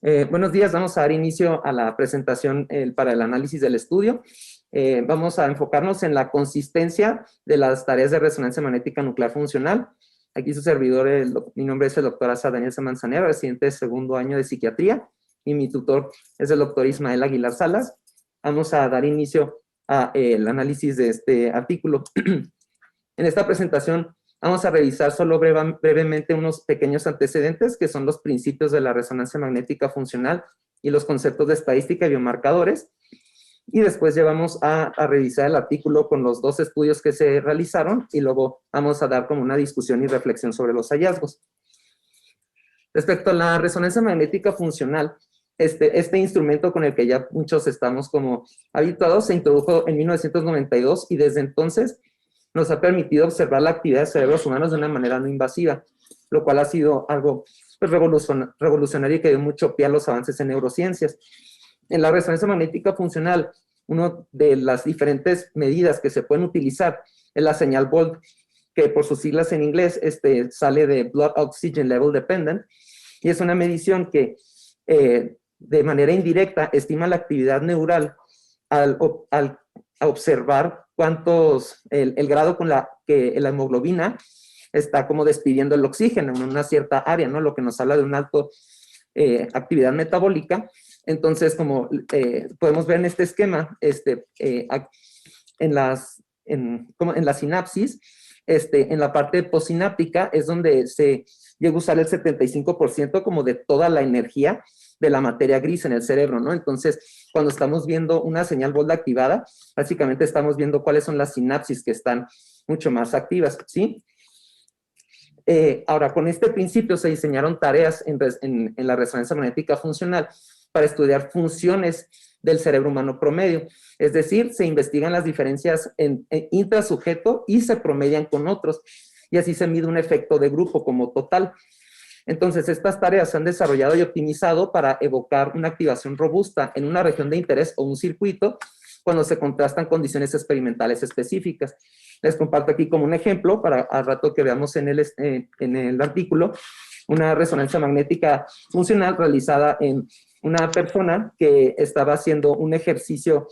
Buenos días, vamos a dar inicio a la presentación para el análisis del estudio. Vamos a enfocarnos en la consistencia de las tareas de resonancia magnética nuclear funcional. Aquí su servidor, mi nombre es el doctor Asa Daniel Manzanero, residente de segundo año de psiquiatría, y mi tutor es el doctor Ismael Aguilar Salas. Vamos a dar inicio al análisis de este artículo. En esta presentación vamos a revisar solo brevemente unos pequeños antecedentes, que son los principios de la resonancia magnética funcional y los conceptos de estadística y biomarcadores. Y después llevamos a revisar el artículo con los dos estudios que se realizaron y luego vamos a dar como una discusión y reflexión sobre los hallazgos. Respecto a la resonancia magnética funcional, este instrumento con el que ya muchos estamos como habituados se introdujo en 1992 y desde entonces nos ha permitido observar la actividad de cerebros humanos de una manera no invasiva, lo cual ha sido algo pues, revolucionario y que dio mucho pie a los avances en neurociencias. En la resonancia magnética funcional, una de las diferentes medidas que se pueden utilizar es la señal Volt, que por sus siglas en inglés sale de Blood Oxygen Level Dependent, y es una medición que de manera indirecta estima la actividad neural al observar el grado con que la hemoglobina está como despidiendo el oxígeno en una cierta área, ¿no? Lo que nos habla de una alta actividad metabólica. Entonces, como podemos ver en este esquema, en la sinapsis, en la parte postsináptica es donde se llega a usar el 75% como de toda la energía de la materia gris en el cerebro, ¿no? Entonces, cuando estamos viendo una señal Volt activada, básicamente estamos viendo cuáles son las sinapsis que están mucho más activas, ¿sí? Ahora, con este principio se diseñaron tareas en la resonancia magnética funcional para estudiar funciones del cerebro humano promedio. Es decir, se investigan las diferencias en intrasujeto y se promedian con otros, y así se mide un efecto de grupo como total. Entonces, estas tareas se han desarrollado y optimizado para evocar una activación robusta en una región de interés o un circuito cuando se contrastan condiciones experimentales específicas. Les comparto aquí como un ejemplo, para al rato que veamos en el artículo, una resonancia magnética funcional realizada en una persona que estaba haciendo un ejercicio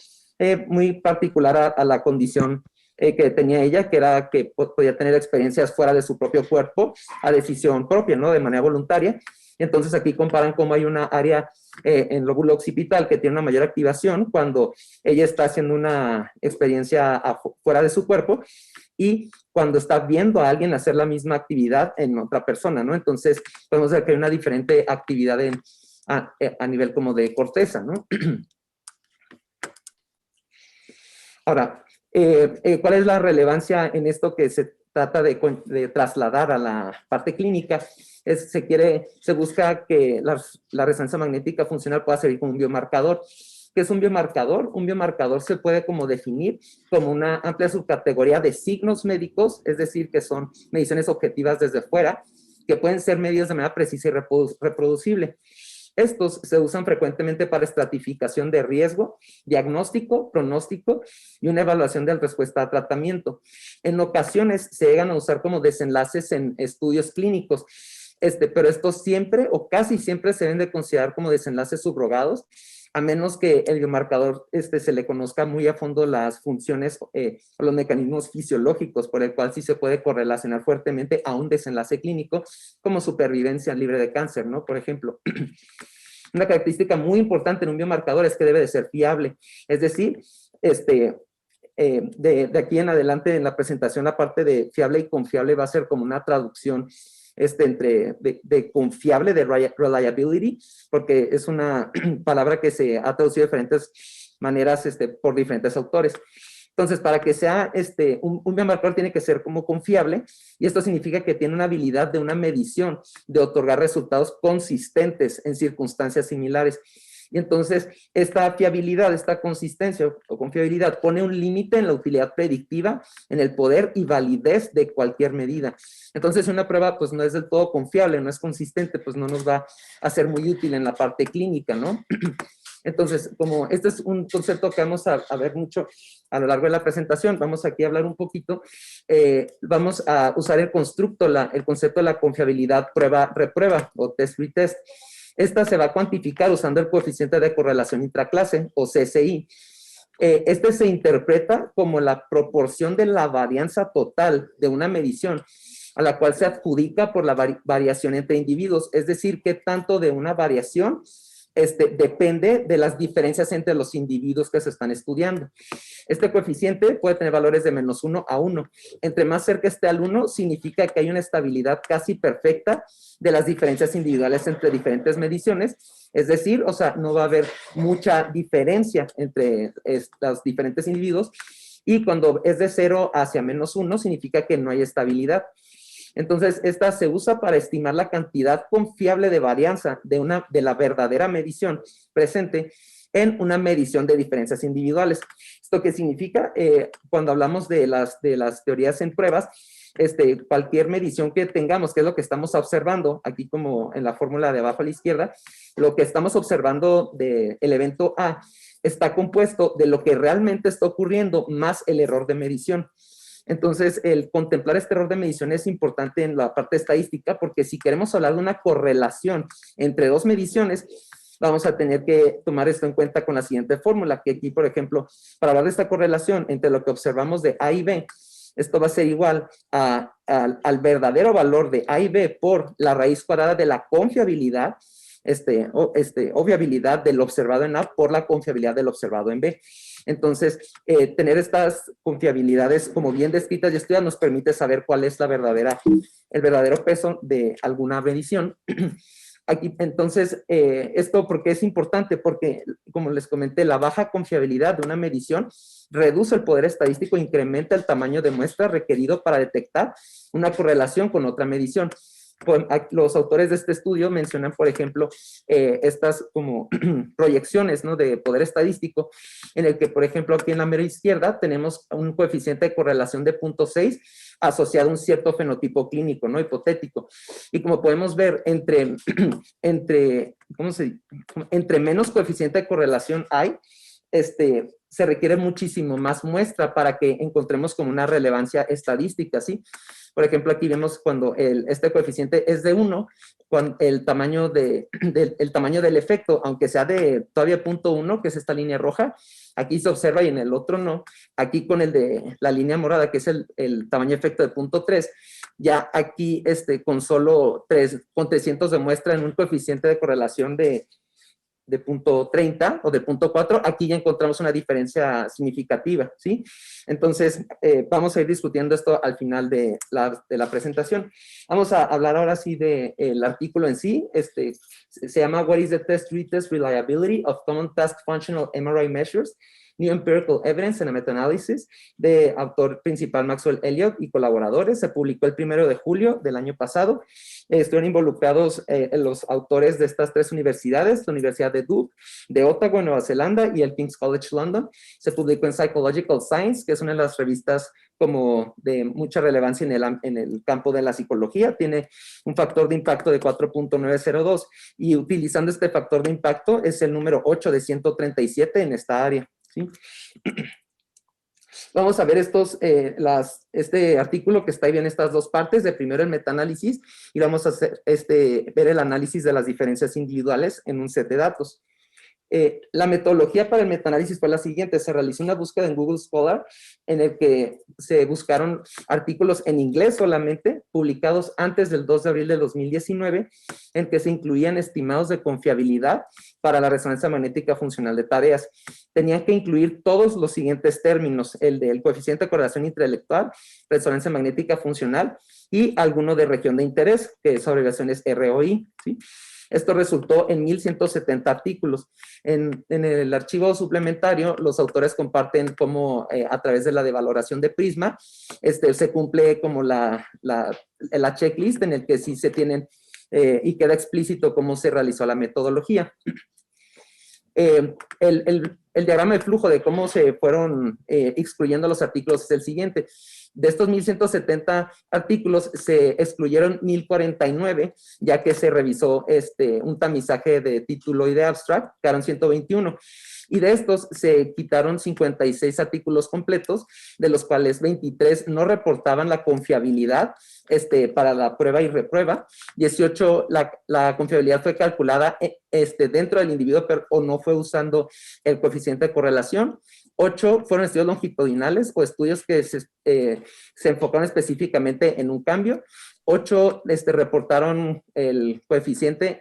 muy particular a la condición que tenía ella, que era que podía tener experiencias fuera de su propio cuerpo a decisión propia, ¿no? De manera voluntaria. Y entonces aquí comparan cómo hay una área en lóbulo occipital que tiene una mayor activación cuando ella está haciendo una experiencia fuera de su cuerpo y cuando está viendo a alguien hacer la misma actividad en otra persona, ¿no? Entonces podemos ver que hay una diferente actividad a nivel como de corteza, ¿no? Ahora, ¿cuál es la relevancia en esto que se trata de trasladar a la parte clínica? Se busca que la resonancia magnética funcional pueda servir como un biomarcador. ¿Qué es un biomarcador? Un biomarcador se puede como definir como una amplia subcategoría de signos médicos, es decir, que son mediciones objetivas desde fuera, que pueden ser medidos de manera precisa y reproducible. Estos se usan frecuentemente para estratificación de riesgo, diagnóstico, pronóstico y una evaluación de la respuesta a tratamiento. En ocasiones se llegan a usar como desenlaces en estudios clínicos, pero estos siempre o casi siempre se deben de considerar como desenlaces subrogados, a menos que el biomarcador se le conozca muy a fondo las funciones o los mecanismos fisiológicos por el cual sí se puede correlacionar fuertemente a un desenlace clínico como supervivencia libre de cáncer, ¿no? Por ejemplo. Una característica muy importante en un biomarcador es que debe de ser fiable, es decir, de aquí en adelante en la presentación la parte de fiable y confiable va a ser como una traducción entre de confiable, de reliability, porque es una palabra que se ha traducido de diferentes maneras por diferentes autores. Entonces, para que sea un biomarcador tiene que ser como confiable, y esto significa que tiene una habilidad de una medición de otorgar resultados consistentes en circunstancias similares. Y entonces, esta fiabilidad, esta consistencia o confiabilidad pone un límite en la utilidad predictiva, en el poder y validez de cualquier medida. Entonces, una prueba pues no es del todo confiable, no es consistente, pues no nos va a ser muy útil en la parte clínica, ¿no? Entonces, como este es un concepto que vamos a ver mucho a lo largo de la presentación, vamos aquí a hablar un poquito, vamos a usar el concepto de la confiabilidad prueba-reprueba o test-retest. Esta se va a cuantificar usando el coeficiente de correlación intraclase, o CCI. Este se interpreta como la proporción de la varianza total de una medición a la cual se adjudica por la variación entre individuos, es decir, qué tanto de una variación depende de las diferencias entre los individuos que se están estudiando. Este coeficiente puede tener valores de -1 a 1. Entre más cerca esté al 1, significa que hay una estabilidad casi perfecta de las diferencias individuales entre diferentes mediciones. Es decir, o sea, no va a haber mucha diferencia entre los diferentes individuos. Y cuando es de 0 hacia -1, significa que no hay estabilidad. Entonces, esta se usa para estimar la cantidad confiable de varianza de la verdadera medición presente en una medición de diferencias individuales. ¿Esto qué significa? Cuando hablamos de las teorías en pruebas, cualquier medición que tengamos, que es lo que estamos observando, aquí como en la fórmula de abajo a la izquierda, lo que estamos observando del evento A está compuesto de lo que realmente está ocurriendo más el error de medición. Entonces, el contemplar este error de medición es importante en la parte estadística, porque si queremos hablar de una correlación entre dos mediciones, vamos a tener que tomar esto en cuenta con la siguiente fórmula, que aquí, por ejemplo, para hablar de esta correlación entre lo que observamos de A y B, esto va a ser igual al verdadero valor de A y B por la raíz cuadrada de la confiabilidad, o viabilidad del observado en A por la confiabilidad del observado en B. Entonces, tener estas confiabilidades como bien descritas y estudiadas nos permite saber cuál es el verdadero peso de alguna medición. Aquí, entonces, ¿esto por qué es importante? Porque, como les comenté, la baja confiabilidad de una medición reduce el poder estadístico e incrementa el tamaño de muestra requerido para detectar una correlación con otra medición. Los autores de este estudio mencionan, por ejemplo, estas como proyecciones, ¿no?, de poder estadístico, en el que, por ejemplo, aquí en la mera izquierda tenemos un coeficiente de correlación de 0.6 asociado a un cierto fenotipo clínico, ¿no?, hipotético. Y como podemos ver, entre menos coeficiente de correlación hay, se requiere muchísimo más muestra para que encontremos como una relevancia estadística, ¿sí? Por ejemplo, aquí vemos cuando este coeficiente es de 1, el tamaño del efecto, aunque sea de todavía 0.1, que es esta línea roja, aquí se observa y en el otro no. Aquí con el de la línea morada, que es el tamaño de efecto de 0.3, ya aquí con solo 300 de muestra en un coeficiente de correlación de 0.30 o de 0.4, aquí ya encontramos una diferencia significativa, ¿sí? Entonces, vamos a ir discutiendo esto al final de la presentación. Vamos a hablar ahora sí del artículo en sí. Se llama What is the Test-Retest Reliability of Common Task Functional MRI Measures? New Empirical Evidence and a Meta-Analysis, de autor principal Maxwell Elliott y colaboradores. Se publicó el 1 de julio del año pasado. Estuvieron involucrados los autores de estas tres universidades, la Universidad de Duke, de Ottawa, Nueva Zelanda, y el King's College London. Se publicó en Psychological Science, que es una de las revistas como de mucha relevancia en el campo de la psicología. Tiene un factor de impacto de 4.902, y utilizando este factor de impacto es el número 8 de 137 en esta área, ¿sí? Vamos a ver este artículo que está ahí en estas dos partes. De primero el metaanálisis, y vamos a hacer, ver el análisis de las diferencias individuales en un set de datos. La metodología para el metaanálisis fue la siguiente. Se realizó una búsqueda en Google Scholar en el que se buscaron artículos en inglés solamente, publicados antes del 2 de abril de 2019, en que se incluían estimados de confiabilidad para la resonancia magnética funcional de tareas. Tenían que incluir todos los siguientes términos: el del coeficiente de correlación intelectual, resonancia magnética funcional y alguno de región de interés, que su abreviación es ROI, ¿sí? Esto resultó en 1,170 artículos. En el archivo suplementario, los autores comparten cómo a través de la devaloración de Prisma, se cumple como la checklist en el que sí se tienen y queda explícito cómo se realizó la metodología. El diagrama de flujo de cómo se fueron excluyendo los artículos es el siguiente. De estos 1,170 artículos se excluyeron 1,049, ya que se revisó un tamizaje de título y de abstract, quedaron 121. Y de estos se quitaron 56 artículos completos, de los cuales 23 no reportaban la confiabilidad para la prueba y reprueba. 18, la confiabilidad fue calculada dentro del individuo, pero o no fue usando el coeficiente de correlación. 8 fueron estudios longitudinales o estudios que se enfocaron específicamente en un cambio. 8 reportaron el coeficiente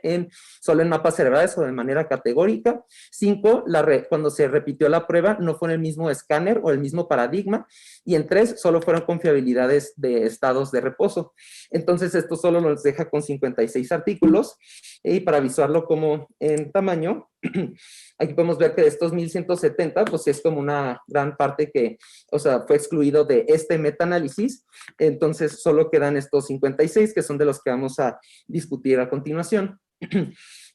solo en mapas cerebrales o de manera categórica. 5, cuando se repitió la prueba, no fue en el mismo escáner o el mismo paradigma. Y en 3, solo fueron confiabilidades de estados de reposo. Entonces, esto solo nos deja con 56 artículos. Y para visualizarlo como en tamaño, aquí podemos ver que de estos 1,170, pues es como una gran parte que, o sea, fue excluido de este metaanálisis. Entonces, solo quedan estos 56, que son de los que vamos a discutir a continuación.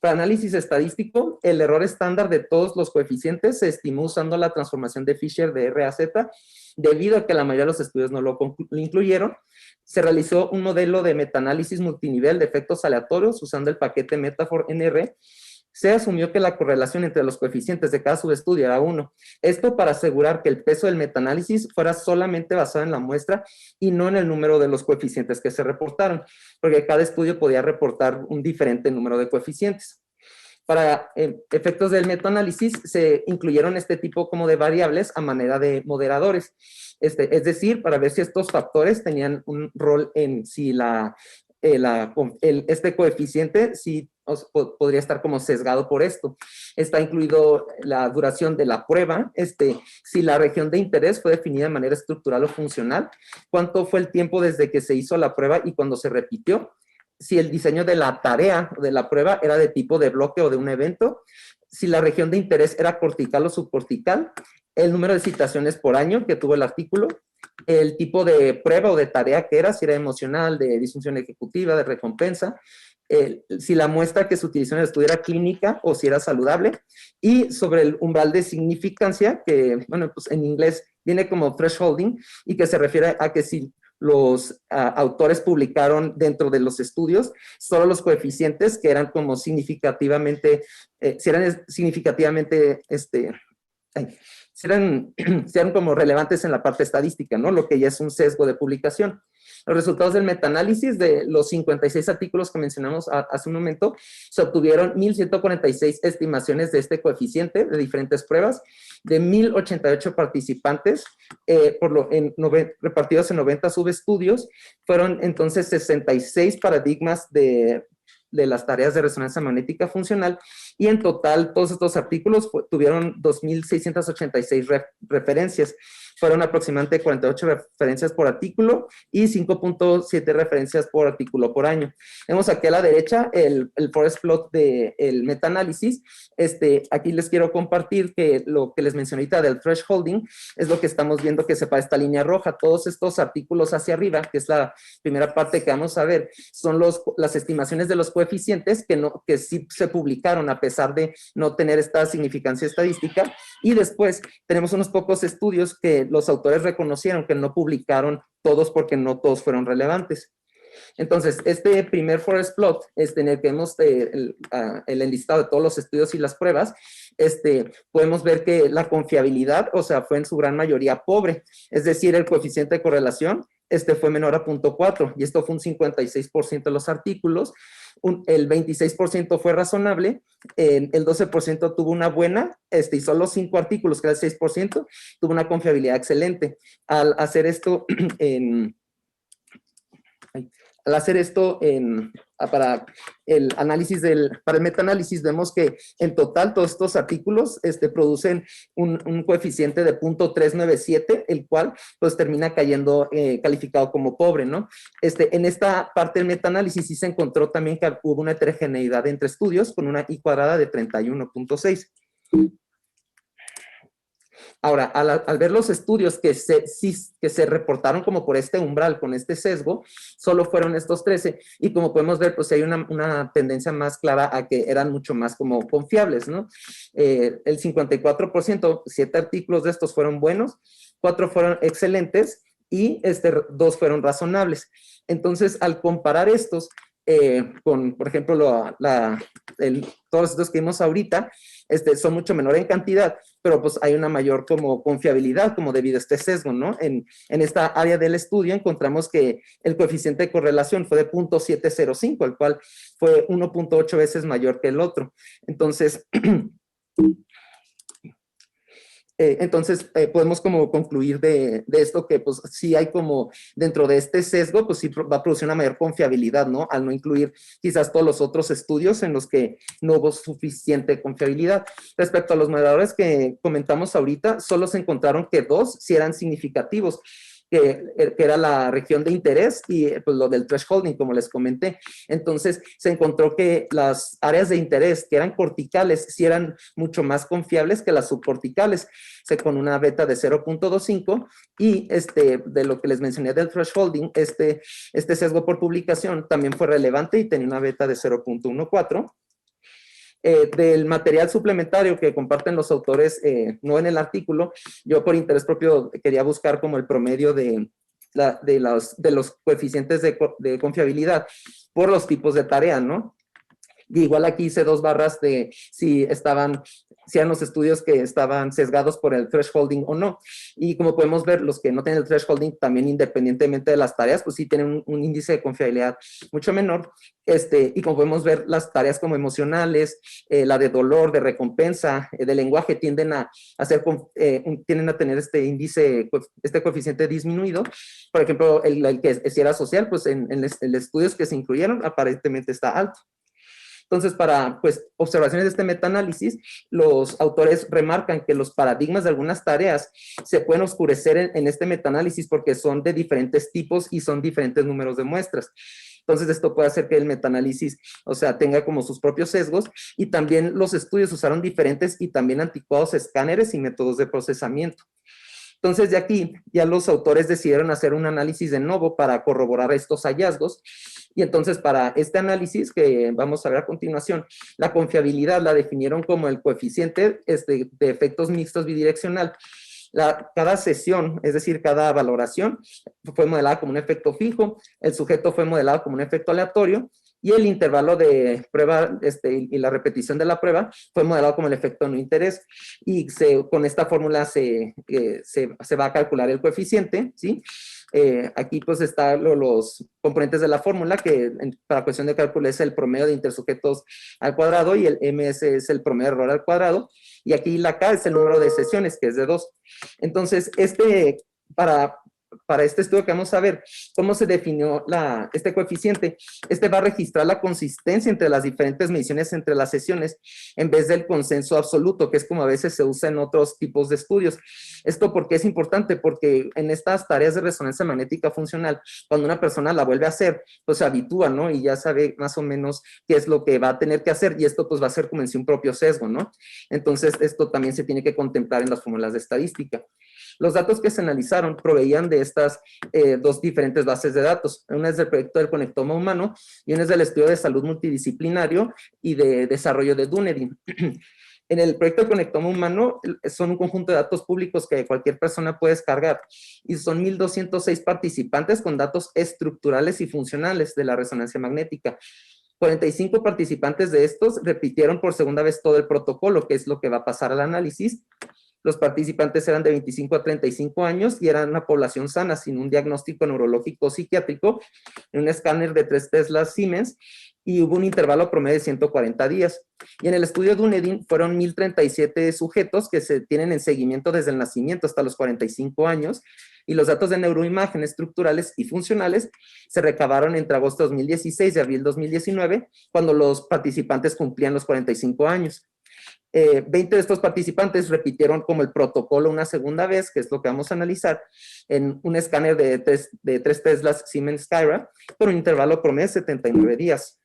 Para análisis estadístico, el error estándar de todos los coeficientes se estimó usando la transformación de Fisher de R a Z, debido a que la mayoría de los estudios no lo incluyeron. Se realizó un modelo de metaanálisis multinivel de efectos aleatorios usando el paquete Metafor-NR. Se asumió que la correlación entre los coeficientes de cada subestudio era 1. Esto para asegurar que el peso del metaanálisis fuera solamente basado en la muestra y no en el número de los coeficientes que se reportaron, porque cada estudio podía reportar un diferente número de coeficientes. Para efectos del metaanálisis se incluyeron este tipo como de variables a manera de moderadores. Es decir, para ver si estos factores tenían un rol en si este coeficiente sí podría estar como sesgado por esto. Está incluido la duración de la prueba, si la región de interés fue definida de manera estructural o funcional, cuánto fue el tiempo desde que se hizo la prueba y cuando se repitió, si el diseño de la tarea de la prueba era de tipo de bloque o de un evento, si la región de interés era cortical o subcortical, el número de citaciones por año que tuvo el artículo, el tipo de prueba o de tarea que era, si era emocional, de disfunción ejecutiva, de recompensa, si la muestra que se utilizó en el estudio era clínica o si era saludable, y sobre el umbral de significancia, que, bueno, pues en inglés viene como thresholding, y que se refiere a que si los autores publicaron dentro de los estudios solo los coeficientes que eran como significativamente, si eran significativamente, si eran como relevantes en la parte estadística, ¿no? Lo que ya es un sesgo de publicación. Los resultados del metaanálisis de los 56 artículos que mencionamos hace un momento, se obtuvieron 1,146 estimaciones de este coeficiente de diferentes pruebas, de 1,088 participantes, repartidos en 90 subestudios. Fueron entonces 66 paradigmas de las tareas de resonancia magnética funcional, y en total todos estos artículos tuvieron 2,686 referencias. Fueron aproximadamente 48 referencias por artículo y 5.7 referencias por artículo por año. Vemos aquí a la derecha el forest plot del metaanálisis. Aquí les quiero compartir que lo que les mencioné ahorita del thresholding es lo que estamos viendo que separa esta línea roja. Todos estos artículos hacia arriba, que es la primera parte que vamos a ver, son las estimaciones de los coeficientes que sí se publicaron a pesar de no tener esta significancia estadística. Y después tenemos unos pocos estudios que los autores reconocieron que no publicaron todos porque no todos fueron relevantes. Entonces, este primer forest plot, en el que vemos el enlistado de todos los estudios y las pruebas, podemos ver que la confiabilidad, o sea, fue en su gran mayoría pobre. Es decir, el coeficiente de correlación fue menor a 0.4, y esto fue un 56% de los artículos. El 26% fue razonable, el 12% tuvo una buena, y solo 5 artículos, que era el 6%, tuvo una confiabilidad excelente. Al hacer esto para el análisis para el metaanálisis, vemos que en total todos estos artículos producen un coeficiente de 0.397, el cual pues termina cayendo calificado como pobre, ¿no? En esta parte del metaanálisis sí se encontró también que hubo una heterogeneidad entre estudios con una I cuadrada de 31.6. Ahora, al ver los estudios que se reportaron como por este umbral, con este sesgo, solo fueron estos 13, y como podemos ver, pues hay una tendencia más clara a que eran mucho más como confiables, ¿no? El 54%, 7 artículos de estos fueron buenos, 4 fueron excelentes, y 2 fueron razonables. Entonces, al comparar estos con, por ejemplo, todos los estudios que vimos ahorita, son mucho menor en cantidad, pero pues hay una mayor como confiabilidad, como debido a este sesgo, ¿no? En esta área del estudio encontramos que el coeficiente de correlación fue de 0.705, el cual fue 1.8 veces mayor que el otro. Entonces, podemos como concluir de esto que pues sí hay como dentro de este sesgo, pues sí va a producir una mayor confiabilidad, ¿no? Al no incluir quizás todos los otros estudios en los que no hubo suficiente confiabilidad. Respecto a los moderadores que comentamos ahorita, solo se encontraron que 2 sí eran significativos, que era la región de interés y pues lo del thresholding, como les comenté. Entonces, se encontró que las áreas de interés que eran corticales sí eran mucho más confiables que las subcorticales, con una beta de 0.25 y de lo que les mencioné del thresholding, este sesgo por publicación también fue relevante y tenía una beta de 0.14. Del material suplementario que comparten los autores, no en el artículo, yo por interés propio quería buscar como el promedio de los coeficientes de confiabilidad por los tipos de tarea, ¿no? Y igual aquí hice 2 barras de si eran los estudios que estaban sesgados por el thresholding o no. Y como podemos ver, los que no tienen el thresholding, también independientemente de las tareas, pues sí tienen un índice de confiabilidad mucho menor. Y como podemos ver, las tareas como emocionales, la de dolor, de recompensa, de lenguaje, tienden a tener este índice, este coeficiente disminuido. Por ejemplo, el que si era social, pues en los estudios que se incluyeron, aparentemente está alto. Entonces, para observaciones de este metaanálisis, los autores remarcan que los paradigmas de algunas tareas se pueden oscurecer en este metaanálisis porque son de diferentes tipos y son diferentes números de muestras. Entonces, esto puede hacer que el metaanálisis, tenga como sus propios sesgos, y también los estudios usaron diferentes y también anticuados escáneres y métodos de procesamiento. Entonces, de aquí, ya los autores decidieron hacer un análisis de nuevo para corroborar estos hallazgos. Y entonces, para este análisis que vamos a ver a continuación, la confiabilidad la definieron como el coeficiente de efectos mixtos bidireccional. Cada sesión, es decir, cada valoración, fue modelada como un efecto fijo, el sujeto fue modelado como un efecto aleatorio, y el intervalo de prueba y la repetición de la prueba fue modelado como el efecto no interés. Y con esta fórmula se va a calcular el coeficiente, ¿sí? Aquí pues están los componentes de la fórmula, que para cuestión de cálculo es el promedio de intersujetos al cuadrado, y el ms es el promedio de error al cuadrado, y aquí la k es el número de sesiones, que es de 2. Entonces, para este estudio que vamos a ver, cómo se definió este coeficiente, va a registrar la consistencia entre las diferentes mediciones entre las sesiones, en vez del consenso absoluto, que es como a veces se usa en otros tipos de estudios. ¿Esto por qué es importante? Porque en estas tareas de resonancia magnética funcional, cuando una persona la vuelve a hacer, pues se habitúa, ¿no? Y ya sabe más o menos qué es lo que va a tener que hacer, y esto pues va a ser como en sí un propio sesgo, ¿no? Entonces, esto también se tiene que contemplar en las fórmulas de estadística. Los datos que se analizaron proveían de estas 2 diferentes bases de datos. Una es del proyecto del conectoma humano y una es del estudio de salud multidisciplinario y de desarrollo de Dunedin. En el proyecto del conectoma humano son un conjunto de datos públicos que cualquier persona puede descargar, y son 1,206 participantes con datos estructurales y funcionales de la resonancia magnética. 45 participantes de estos repitieron por segunda vez todo el protocolo, que es lo que va a pasar al análisis. Los participantes eran de 25 a 35 años y eran una población sana, sin un diagnóstico neurológico o psiquiátrico, en un escáner de 3 Teslas Siemens, y hubo un intervalo promedio de 140 días. Y en el estudio Dunedin fueron 1,037 sujetos que se tienen en seguimiento desde el nacimiento hasta los 45 años, y los datos de neuroimagen estructurales y funcionales se recabaron entre agosto de 2016 y abril de 2019, cuando los participantes cumplían los 45 años. 20 de estos participantes repitieron como el protocolo una segunda vez, que es lo que vamos a analizar, en un escáner de 3 Teslas Siemens Skyra, por un intervalo promedio de 79 días.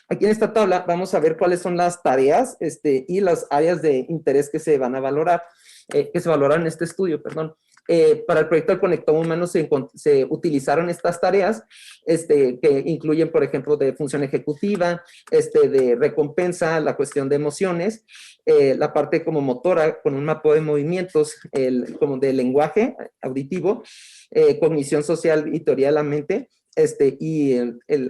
Aquí en esta tabla vamos a ver cuáles son las tareas y las áreas de interés que se van a valorar, que se valoran en este estudio, perdón. Para el proyecto del conectoma humano se utilizaron estas tareas que incluyen, por ejemplo, de función ejecutiva, de recompensa, la cuestión de emociones, la parte como motora con un mapeo de movimientos, como de lenguaje auditivo, cognición social y teoría de la mente,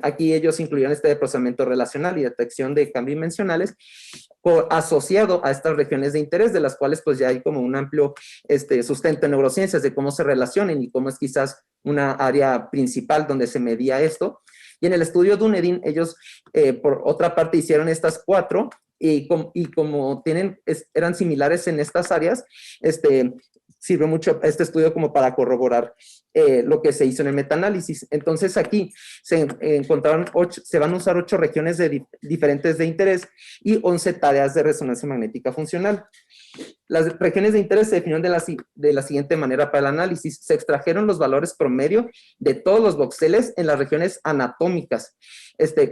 aquí ellos incluyeron de procesamiento relacional y detección de cambios dimensionales asociado a estas regiones de interés, de las cuales pues ya hay como un amplio sustento en neurociencias de cómo se relacionan y cómo es quizás una área principal donde se medía esto. Y en el estudio Dunedin, ellos por otra parte hicieron estas 4 y como eran similares en estas áreas, sirve mucho este estudio como para corroborar lo que se hizo en el metaanálisis. Entonces aquí se van a usar 8 regiones diferentes de interés y 11 tareas de resonancia magnética funcional. Las regiones de interés se definieron de la siguiente manera para el análisis. Se extrajeron los valores promedio de todos los voxeles en las regiones anatómicas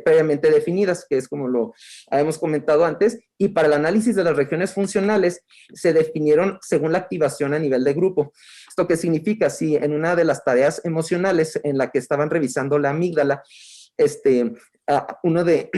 previamente definidas, que es como lo habíamos comentado antes, y para el análisis de las regiones funcionales se definieron según la activación a nivel de grupo. ¿Esto qué significa? Si en una de las tareas emocionales en la que estaban revisando la amígdala, uno de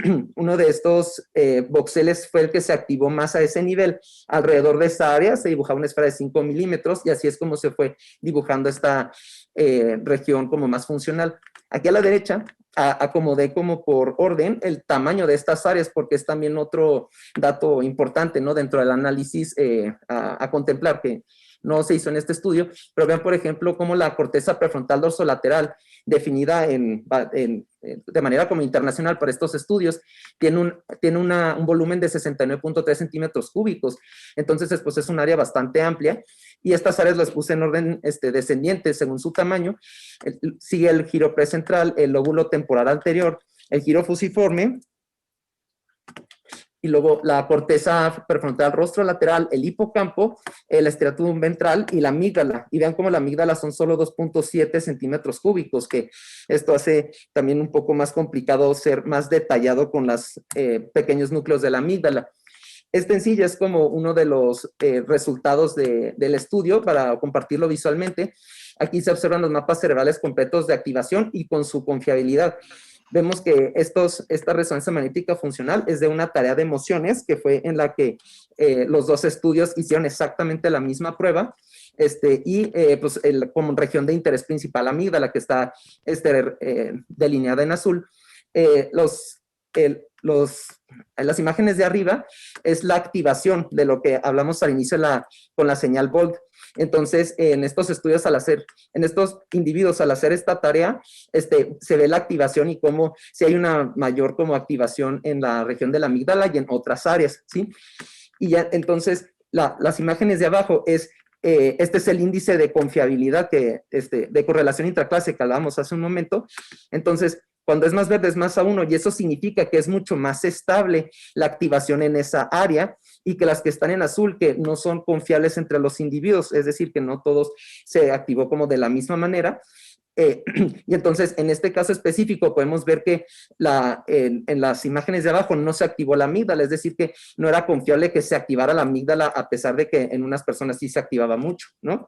estos voxeles fue el que se activó más a ese nivel. Alrededor de esta área se dibujaba una esfera de 5 milímetros y así es como se fue dibujando esta región como más funcional. Aquí a la derecha acomodé como por orden el tamaño de estas áreas porque es también otro dato importante, ¿no? Dentro del análisis a contemplar que no se hizo en este estudio, pero vean, por ejemplo, cómo la corteza prefrontal dorsolateral, definida de manera como internacional para estos estudios, tiene un volumen de 69.3 centímetros cúbicos. Entonces, pues es un área bastante amplia, y estas áreas las puse en orden descendiente según su tamaño. Sigue el giro precentral, el lóbulo temporal anterior, el giro fusiforme, y luego la corteza prefrontal rostrolateral, el hipocampo, el estriatum ventral y la amígdala. Y vean cómo la amígdala son solo 2.7 centímetros cúbicos, que esto hace también un poco más complicado ser más detallado con los pequeños núcleos de la amígdala. En sí ya es como uno de los resultados del estudio para compartirlo visualmente. Aquí se observan los mapas cerebrales completos de activación y con su confiabilidad. Vemos que esta resonancia magnética funcional es de una tarea de emociones, que fue en la que los 2 estudios hicieron exactamente la misma prueba, pues como región de interés principal amígdala, que está delineada en azul. Las imágenes de arriba es la activación de lo que hablamos al inicio con la señal Volt. Entonces, en estos estudios en estos individuos al hacer esta tarea, se ve la activación y cómo si hay una mayor como activación en la región de la amígdala y en otras áreas, ¿sí? Y ya, entonces, las imágenes de abajo este es el índice de confiabilidad de correlación intraclase que hablábamos hace un momento. Entonces, cuando es más verde es más A1, y eso significa que es mucho más estable la activación en esa área, y que las que están en azul, que no son confiables entre los individuos, es decir, que no todos se activó como de la misma manera. Y entonces, en este caso específico, podemos ver que en las imágenes de abajo no se activó la amígdala, es decir, que no era confiable que se activara la amígdala, a pesar de que en unas personas sí se activaba mucho, ¿no?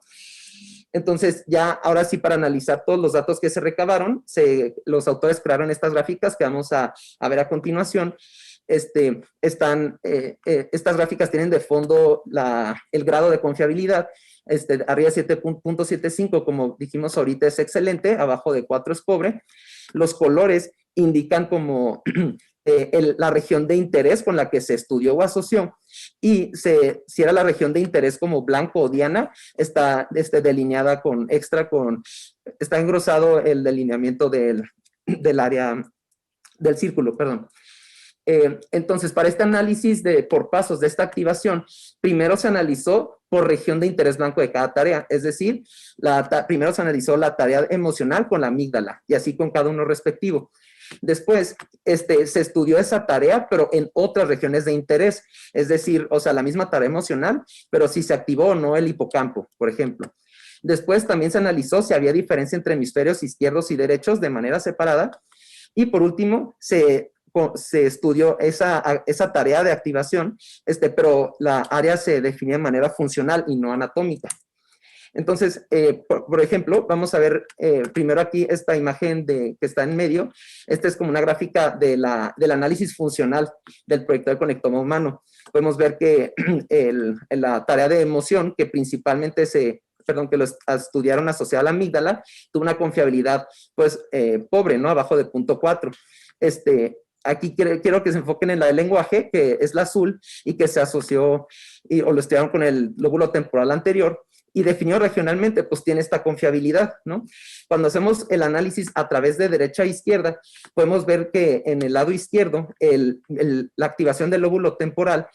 Entonces, ya ahora sí, para analizar todos los datos que se recabaron, los autores crearon estas gráficas que vamos a ver a continuación. Estas gráficas tienen de fondo el grado de confiabilidad. Arriba 7.75, como dijimos ahorita, es excelente, abajo de 4 es pobre. Los colores indican como la región de interés con la que se estudió o asoció, y si era la región de interés como blanco o diana, está delineada está engrosado el delineamiento del área del círculo, perdón. Entonces, para este análisis por pasos de esta activación, primero se analizó por región de interés blanco de cada tarea, es decir, primero se analizó la tarea emocional con la amígdala, y así con cada uno respectivo. Después, se estudió esa tarea, pero en otras regiones de interés, es decir, o sea, la misma tarea emocional, pero si se activó o no el hipocampo, por ejemplo. Después también se analizó si había diferencia entre hemisferios izquierdos y derechos de manera separada. Y por último, se estudió esa tarea de activación, pero la área se definía de manera funcional y no anatómica. Entonces, por ejemplo, vamos a ver primero aquí esta imagen que está en medio. Esta es como una gráfica del análisis funcional del proyecto del conectoma humano. Podemos ver que la tarea de emoción, que principalmente que lo estudiaron asociada a la amígdala, tuvo una confiabilidad, pues, pobre, ¿no? Abajo de 0.4. Aquí quiero que se enfoquen en la del lenguaje, que es la azul, y que se asoció, o lo estudiaron con el lóbulo temporal anterior, y definido regionalmente, pues tiene esta confiabilidad, ¿no? Cuando hacemos el análisis a través de derecha a izquierda, podemos ver que en el lado izquierdo, la activación del lóbulo temporal,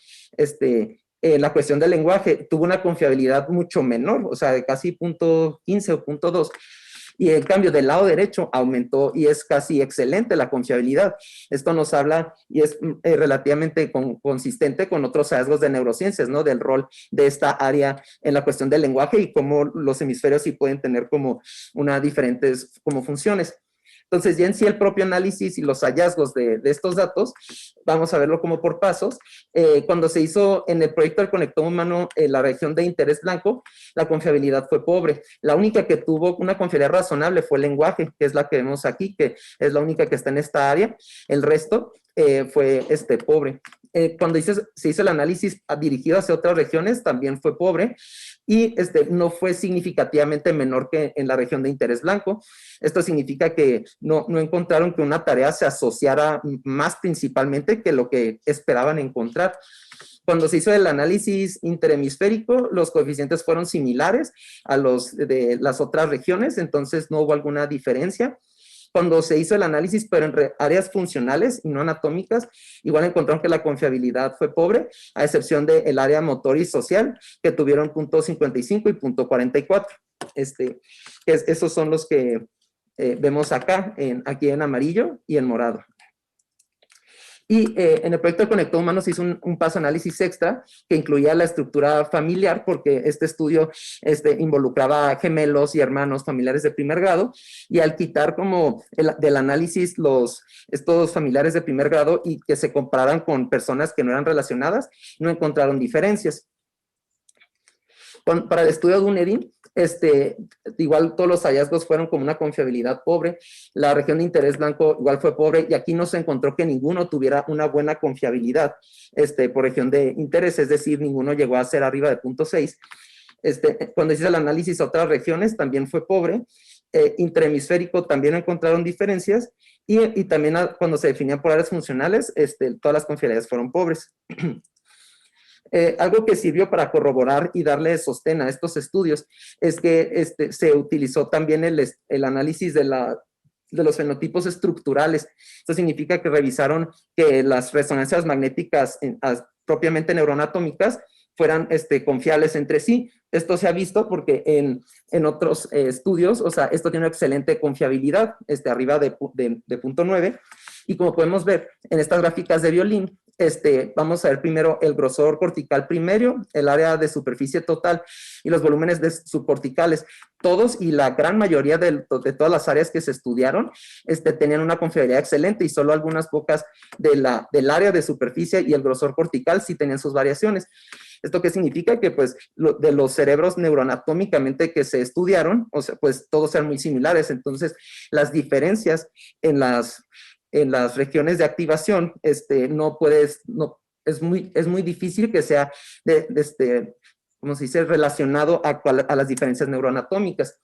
la cuestión del lenguaje tuvo una confiabilidad mucho menor, o sea, de casi 0.15 o 0.2, y en cambio del lado derecho aumentó y es casi excelente la confiabilidad. Esto nos habla y es relativamente consistente con otros hallazgos de neurociencias, ¿no? Del rol de esta área en la cuestión del lenguaje y cómo los hemisferios sí pueden tener como diferentes como funciones. Entonces, ya en sí el propio análisis y los hallazgos de estos datos, vamos a verlo como por pasos. Cuando se hizo en el proyecto del conectoma humano la región de interés blanco, la confiabilidad fue pobre. La única que tuvo una confiabilidad razonable fue el lenguaje, que es la que vemos aquí, que es la única que está en esta área. El resto fue pobre. Cuando se hizo el análisis dirigido hacia otras regiones, también fue pobre y no fue significativamente menor que en la región de interés blanco. Esto significa que no encontraron que una tarea se asociara más principalmente que lo que esperaban encontrar. Cuando se hizo el análisis interhemisférico, los coeficientes fueron similares a los de las otras regiones, entonces no hubo alguna diferencia. Cuando se hizo el análisis, pero en áreas funcionales y no anatómicas, igual encontraron que la confiabilidad fue pobre, a excepción del área motor y social, que tuvieron 0.55 y 0.44. Esos son los que vemos acá, aquí en amarillo y en morado. Y en el proyecto de Conectoma Humano se hizo un paso análisis extra que incluía la estructura familiar, porque este estudio involucraba gemelos y hermanos familiares de primer grado, y al quitar como del análisis estos familiares de primer grado y que se compararan con personas que no eran relacionadas, no encontraron diferencias. Para el estudio de Dunedin, igual todos los hallazgos fueron como una confiabilidad pobre, la región de interés blanco igual fue pobre y aquí no se encontró que ninguno tuviera una buena confiabilidad por región de interés, es decir, ninguno llegó a ser arriba de 0.6. Cuando hice el análisis a otras regiones también fue pobre, interhemisférico también encontraron diferencias y también cuando se definían por áreas funcionales, todas las confiabilidades fueron pobres. Algo que sirvió para corroborar y darle sostén a estos estudios es que se utilizó también el análisis de los fenotipos estructurales. Esto significa que revisaron que las resonancias magnéticas propiamente neuroanatómicas fueran confiables entre sí. Esto se ha visto porque en otros estudios, o sea, esto tiene una excelente confiabilidad, arriba de 0.9, y como podemos ver en estas gráficas de violín, vamos a ver primero el grosor cortical primario, el área de superficie total y los volúmenes subcorticales. Todos y la gran mayoría de todas las áreas que se estudiaron tenían una confiabilidad excelente y solo algunas pocas del área de superficie y el grosor cortical sí tenían sus variaciones. ¿Esto qué significa? Que pues de los cerebros neuroanatómicamente que se estudiaron, o sea, pues todos eran muy similares, entonces las diferencias en las regiones de activación, es muy difícil que sea ¿cómo se dice?, relacionado a las diferencias neuroanatómicas.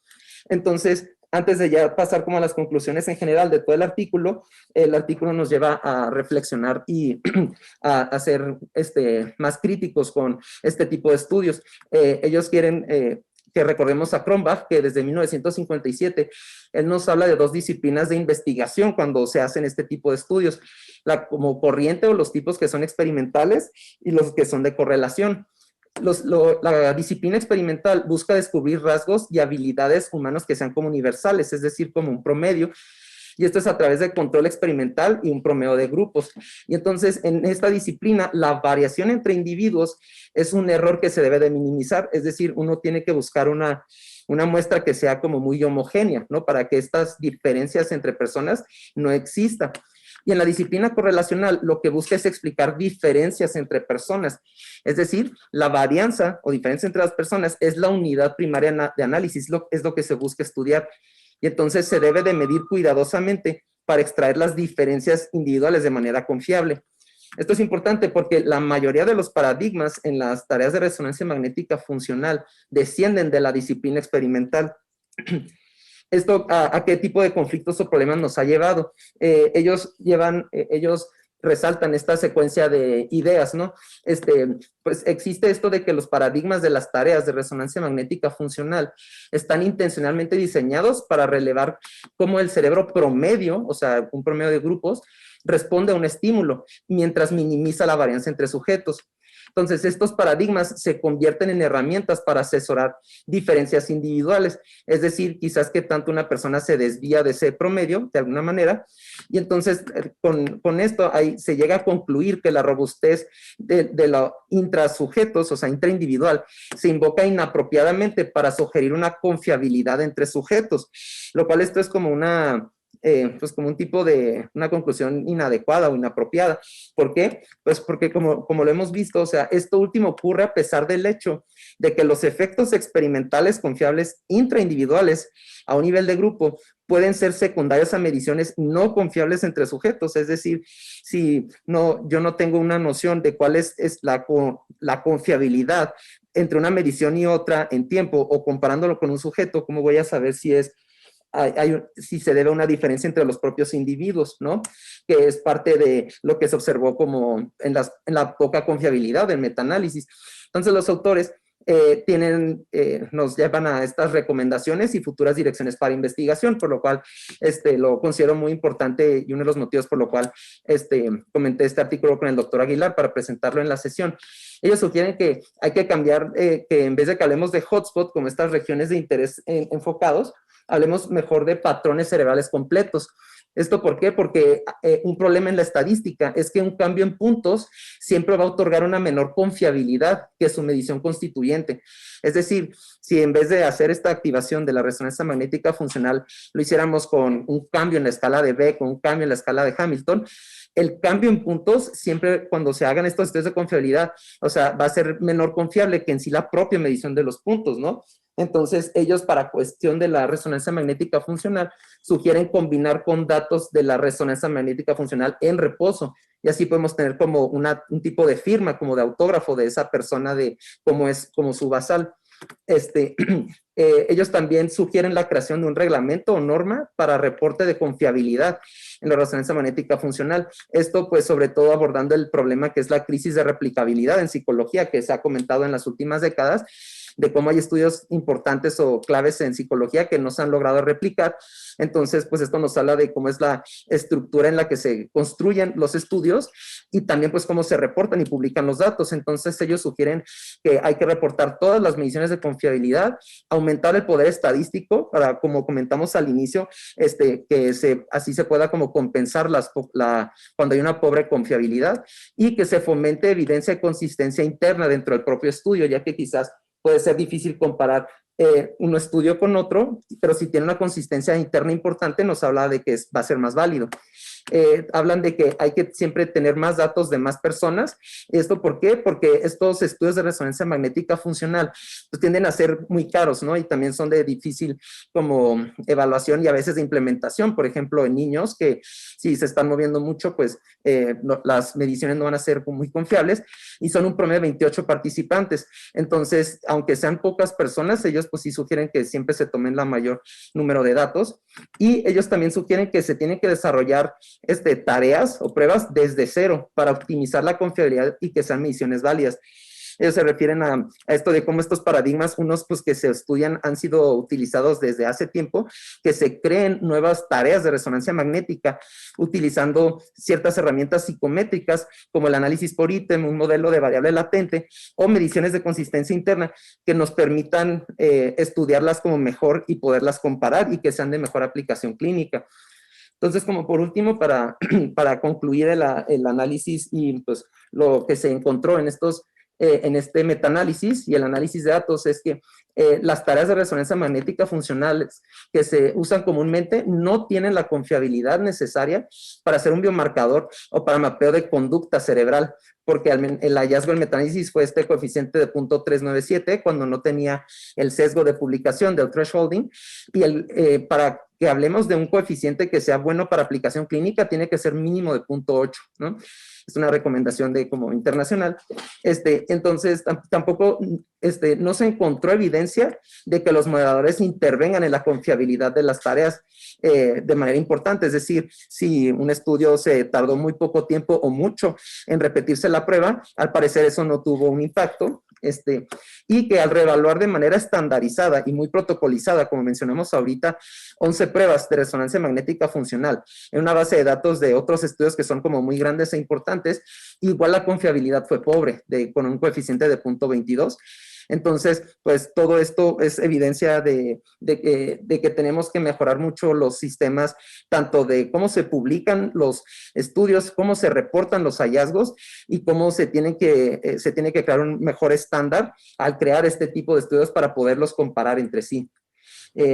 Entonces, antes de ya pasar como a las conclusiones en general de todo el artículo nos lleva a reflexionar y a ser más críticos con este tipo de estudios. Ellos quieren que recordemos a Cronbach, que desde 1957, él nos habla de dos disciplinas de investigación cuando se hacen este tipo de estudios, como corriente o los tipos que son experimentales y los que son de correlación. La disciplina experimental busca descubrir rasgos y habilidades humanos que sean como universales, es decir, como un promedio, y esto es a través de control experimental y un promedio de grupos. Y entonces, en esta disciplina, la variación entre individuos es un error que se debe de minimizar, es decir, uno tiene que buscar una muestra que sea como muy homogénea, ¿no? Para que estas diferencias entre personas no existan. Y en la disciplina correlacional lo que busca es explicar diferencias entre personas. Es decir, la varianza o diferencia entre las personas es la unidad primaria de análisis, es lo que se busca estudiar. Y entonces se debe de medir cuidadosamente para extraer las diferencias individuales de manera confiable. Esto es importante porque la mayoría de los paradigmas en las tareas de resonancia magnética funcional descienden de la disciplina experimental. ¿Esto a qué tipo de conflictos o problemas nos ha llevado? Ellos resaltan esta secuencia de ideas, ¿no? Pues existe esto de que los paradigmas de las tareas de resonancia magnética funcional están intencionalmente diseñados para relevar cómo el cerebro promedio, o sea, un promedio de grupos, responde a un estímulo, mientras minimiza la varianza entre sujetos. Entonces, estos paradigmas se convierten en herramientas para asesorar diferencias individuales, es decir, quizás que tanto una persona se desvía de ese promedio, de alguna manera, y entonces con esto se llega a concluir que la robustez de los intrasujetos, o sea, intraindividual, se invoca inapropiadamente para sugerir una confiabilidad entre sujetos, lo cual esto es como pues como un tipo de una conclusión inadecuada o inapropiada. ¿Por qué? Pues porque como lo hemos visto, o sea, esto último ocurre a pesar del hecho de que los efectos experimentales confiables intraindividuales a un nivel de grupo pueden ser secundarios a mediciones no confiables entre sujetos. Es decir, si yo no tengo una noción de cuál es la confiabilidad entre una medición y otra en tiempo o comparándolo con un sujeto, ¿cómo voy a saber si si se debe a una diferencia entre los propios individuos, ¿no? Que es parte de lo que se observó como en la poca confiabilidad del metaanálisis. Entonces los autores nos llevan a estas recomendaciones y futuras direcciones para investigación, por lo cual lo considero muy importante y uno de los motivos por lo cual comenté este artículo con el doctor Aguilar para presentarlo en la sesión. Ellos sugieren que hay que cambiar, que en vez de que hablemos de hotspot, como estas regiones de interés enfocados, hablemos mejor de patrones cerebrales completos. ¿Esto por qué? Porque un problema en la estadística es que un cambio en puntos siempre va a otorgar una menor confiabilidad que su medición constituyente. Es decir, si en vez de hacer esta activación de la resonancia magnética funcional lo hiciéramos con un cambio en la escala de B, con un cambio en la escala de Hamilton, el cambio en puntos, siempre cuando se hagan estos estudios de confiabilidad, o sea, va a ser menor confiable que en sí la propia medición de los puntos, ¿no? Entonces, ellos para cuestión de la resonancia magnética funcional sugieren combinar con datos de la resonancia magnética funcional en reposo y así podemos tener como un tipo de firma, como de autógrafo de esa persona de cómo es como su basal. Ellos también sugieren la creación de un reglamento o norma para reporte de confiabilidad en la resonancia magnética funcional. Esto pues sobre todo abordando el problema que es la crisis de replicabilidad en psicología que se ha comentado en las últimas décadas, de cómo hay estudios importantes o claves en psicología que no se han logrado replicar. Entonces, pues esto nos habla de cómo es la estructura en la que se construyen los estudios y también pues cómo se reportan y publican los datos. Entonces, ellos sugieren que hay que reportar todas las mediciones de confiabilidad, aumentar el poder estadístico para, como comentamos al inicio, que así se pueda como compensar cuando hay una pobre confiabilidad y que se fomente evidencia y consistencia interna dentro del propio estudio, ya que quizás puede ser difícil comparar un estudio con otro, pero si tiene una consistencia interna importante, nos habla de que va a ser más válido. Hablan de que hay que siempre tener más datos de más personas. ¿Esto por qué? Porque estos estudios de resonancia magnética funcional pues, tienden a ser muy caros, ¿no? Y también son de difícil como evaluación y a veces de implementación. Por ejemplo, en niños que si se están moviendo mucho, pues las mediciones no van a ser muy confiables y son un promedio de 28 participantes. Entonces, aunque sean pocas personas, ellos pues sí sugieren que siempre se tomen la mayor número de datos y ellos también sugieren que se tienen que desarrollar tareas o pruebas desde cero para optimizar la confiabilidad y que sean mediciones válidas. Ellos se refieren a esto de cómo estos paradigmas, unos pues que se estudian, han sido utilizados desde hace tiempo, que se creen nuevas tareas de resonancia magnética utilizando ciertas herramientas psicométricas como el análisis por ítem, un modelo de variable latente o mediciones de consistencia interna que nos permitan estudiarlas como mejor y poderlas comparar y que sean de mejor aplicación clínica. Entonces, como por último, para concluir el análisis y pues lo que se encontró en estos en este metaanálisis y el análisis de datos es que las tareas de resonancia magnética funcionales que se usan comúnmente no tienen la confiabilidad necesaria para hacer un biomarcador o para mapeo de conducta cerebral, porque el hallazgo del metaanálisis fue este coeficiente de 0.397 cuando no tenía el sesgo de publicación del thresholding, y para que hablemos de un coeficiente que sea bueno para aplicación clínica tiene que ser mínimo de 0.8, ¿no? Es una recomendación como internacional. Entonces, tampoco no se encontró evidencia de que los moderadores intervengan en la confiabilidad de las tareas de manera importante. Es decir, si un estudio se tardó muy poco tiempo o mucho en repetirse la prueba, al parecer eso no tuvo un impacto. Y que al reevaluar de manera estandarizada y muy protocolizada, como mencionamos ahorita, 11 pruebas de resonancia magnética funcional en una base de datos de otros estudios que son como muy grandes e importantes, igual la confiabilidad fue pobre, con un coeficiente de 0.22. Entonces, pues todo esto es evidencia de que tenemos que mejorar mucho los sistemas, tanto de cómo se publican los estudios, cómo se reportan los hallazgos y cómo se tiene que crear un mejor estándar al crear este tipo de estudios para poderlos comparar entre sí.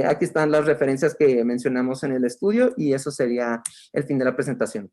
Aquí están las referencias que mencionamos en el estudio y eso sería el fin de la presentación.